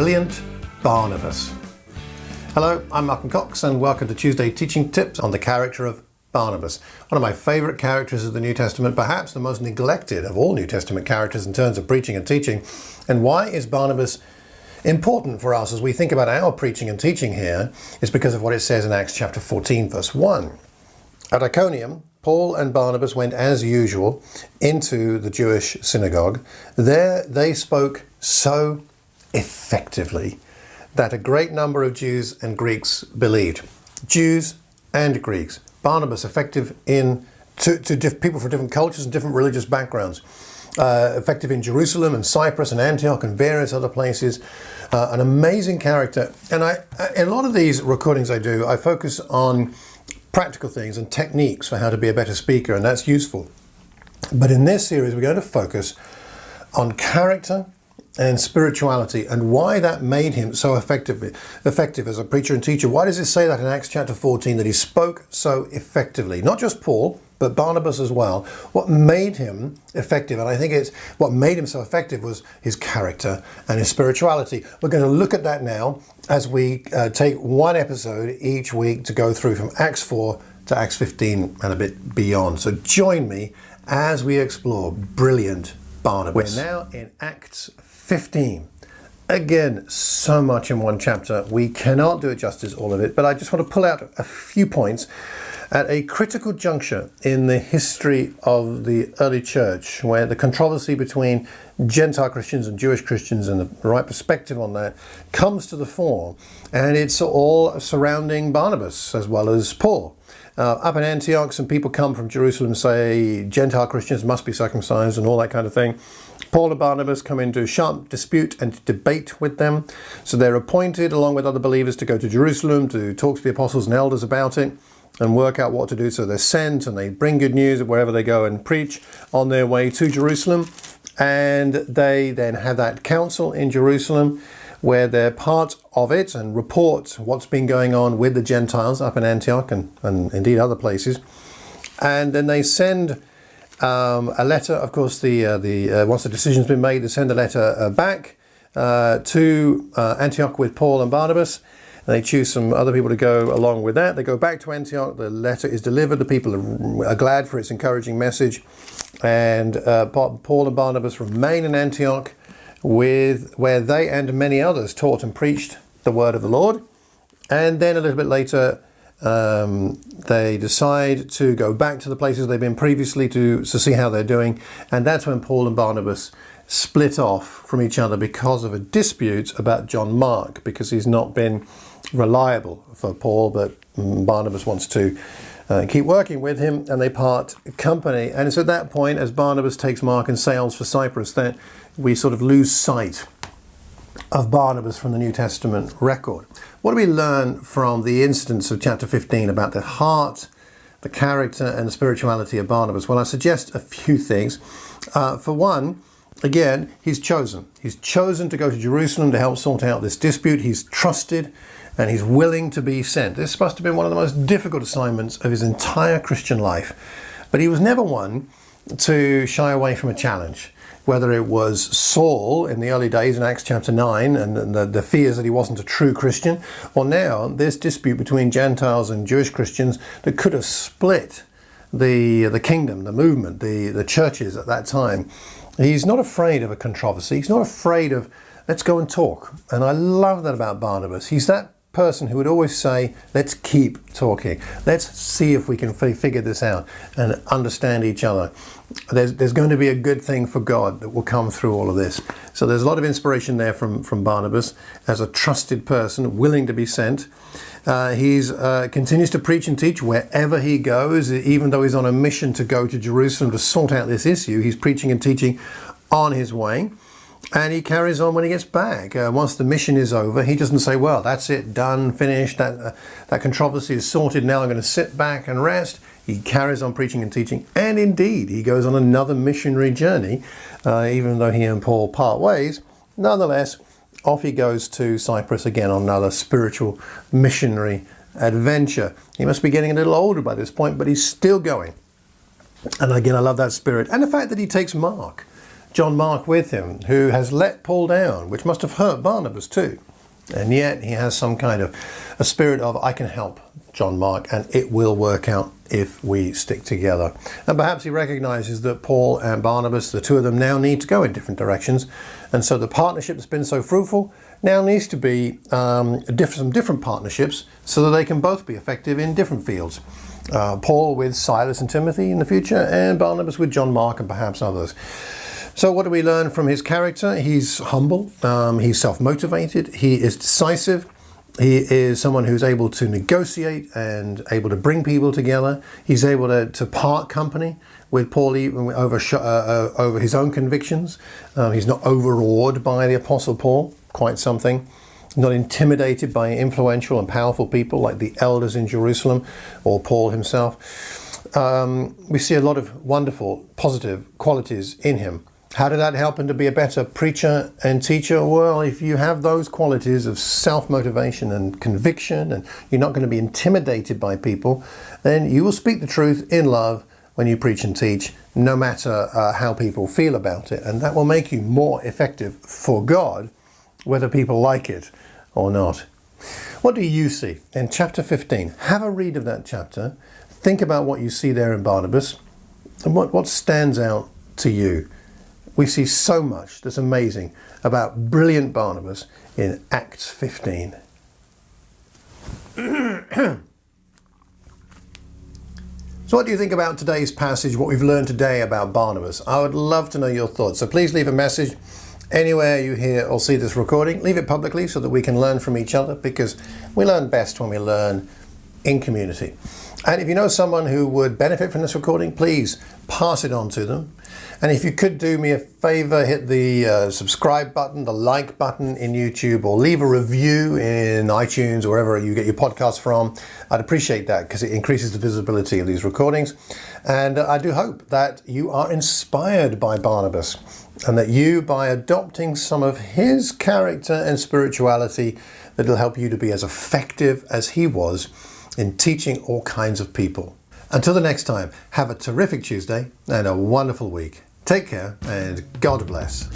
brilliant Barnabas. Hello, I'm Malcolm Cox and welcome to Tuesday Teaching Tips on the character of Barnabas. One of my favourite characters of the New Testament, perhaps the most neglected of all New Testament characters in terms of preaching and teaching. And why is Barnabas important for us as we think about our preaching and teaching here? Is because of what it says in Acts chapter 14 verse 1. At Iconium, Paul and Barnabas went as usual into the Jewish synagogue. There they spoke so effectively that a great number of Jews and Greeks believed. Jews and Greeks. Barnabas effective to people from different cultures and different religious backgrounds. Effective in Jerusalem and Cyprus and Antioch and various other places. An amazing character. And in a lot of these recordings I do, I focus on practical things and techniques for how to be a better speaker, and that's useful. But in this series, we're going to focus on character and spirituality and why that made him so effective as a preacher and teacher. Why does it say that in Acts chapter 14 that he spoke so effectively? Not just Paul, but Barnabas as well. What made him effective, and I think it's what made him so effective, was his character and his spirituality. We're going to look at that now as we take one episode each week to go through from Acts 4 to Acts 15 and a bit beyond. So join me as we explore brilliant Barnabas. We're now in Acts 15. Again, so much in one chapter. We cannot do it justice, all of it, but I just want to pull out a few points. At a critical juncture in the history of the early church, where the controversy between Gentile Christians and Jewish Christians and the right perspective on that comes to the fore, and it's all surrounding Barnabas as well as Paul. Up in Antioch, some people come from Jerusalem and say Gentile Christians must be circumcised and all that kind of thing. Paul and Barnabas come into sharp dispute and debate with them. So they're appointed, along with other believers, to go to Jerusalem to talk to the apostles and elders about it and work out what to do. So they're sent and they bring good news wherever they go and preach on their way to Jerusalem. And they then have that council in Jerusalem where they're part of it and report what's been going on with the Gentiles up in Antioch and indeed other places. And then they send a letter. Of course, once the decision's been made, they send a letter back to Antioch with Paul and Barnabas. And they choose some other people to go along with that. They go back to Antioch. The letter is delivered. The people are glad for its encouraging message. And Paul and Barnabas remain in Antioch, where they and many others taught and preached the word of the Lord. And then a little bit later, they decide to go back to the places they've been previously to see how they're doing. And that's when Paul and Barnabas split off from each other because of a dispute about John Mark, because he's not been reliable for Paul, but Barnabas wants to keep working with him, and they part company. And it's at that point, as Barnabas takes Mark and sails for Cyprus, that we sort of lose sight of Barnabas from the New Testament record. What do we learn from the incidents of chapter 15 about the heart, the character and the spirituality of Barnabas? Well, I suggest a few things. For one, again, he's chosen. He's chosen to go to Jerusalem to help sort out this dispute. He's trusted and he's willing to be sent. This must have been one of the most difficult assignments of his entire Christian life. But he was never one to shy away from a challenge. Whether it was Saul in the early days in Acts chapter 9 and the fears that he wasn't a true Christian, or now this dispute between Gentiles and Jewish Christians that could have split the kingdom, the movement, the churches at that time. He's not afraid of a controversy. He's not afraid of, let's go and talk. And I love that about Barnabas. He's that person who would always say, let's keep talking. Let's see if we can figure this out and understand each other. There's going to be a good thing for God that will come through all of this. So there's a lot of inspiration there from Barnabas as a trusted person, willing to be sent. He continues to preach and teach wherever he goes, even though he's on a mission to go to Jerusalem to sort out this issue. He's preaching and teaching on his way. And he carries on when he gets back. Once the mission is over, he doesn't say, well, that's it, done, finished, that controversy is sorted, now I'm going to sit back and rest. He carries on preaching and teaching. And indeed, he goes on another missionary journey, even though he and Paul part ways. Nonetheless, off he goes to Cyprus again on another spiritual missionary adventure. He must be getting a little older by this point, but he's still going. And again, I love that spirit. And the fact that he takes Mark. John Mark with him, who has let Paul down, which must have hurt Barnabas too. And yet he has some kind of a spirit of, I can help John Mark and it will work out if we stick together. And perhaps he recognizes that Paul and Barnabas, the two of them, now need to go in different directions. And so the partnership that's been so fruitful now needs to be some different partnerships so that they can both be effective in different fields. Paul with Silas and Timothy in the future, and Barnabas with John Mark and perhaps others. So what do we learn from his character? He's humble, he's self-motivated, he is decisive, he is someone who's able to negotiate and able to bring people together. He's able to part company with Paul even over his own convictions. He's not overawed by the Apostle Paul, quite something. Not intimidated by influential and powerful people like the elders in Jerusalem or Paul himself. We see a lot of wonderful, positive qualities in him. How did that help him to be a better preacher and teacher? Well, if you have those qualities of self-motivation and conviction, and you're not going to be intimidated by people, then you will speak the truth in love when you preach and teach, no matter how people feel about it. And that will make you more effective for God, whether people like it or not. What do you see in chapter 15? Have a read of that chapter. Think about what you see there in Barnabas and what stands out to you. We see so much that's amazing about brilliant Barnabas in Acts 15. So what do you think about today's passage, what we've learned today about Barnabas? I would love to know your thoughts. So please leave a message anywhere you hear or see this recording. Leave it publicly so that we can learn from each other, because we learn best when we learn in community. And if you know someone who would benefit from this recording, please pass it on to them. And if you could do me a favor, hit the subscribe button, the like button in YouTube, or leave a review in iTunes or wherever you get your podcasts from. I'd appreciate that because it increases the visibility of these recordings. And I do hope that you are inspired by Barnabas and that you, by adopting some of his character and spirituality, that it'll help you to be as effective as he was in teaching all kinds of people. Until the next time, have a terrific Tuesday and a wonderful week. Take care and God bless.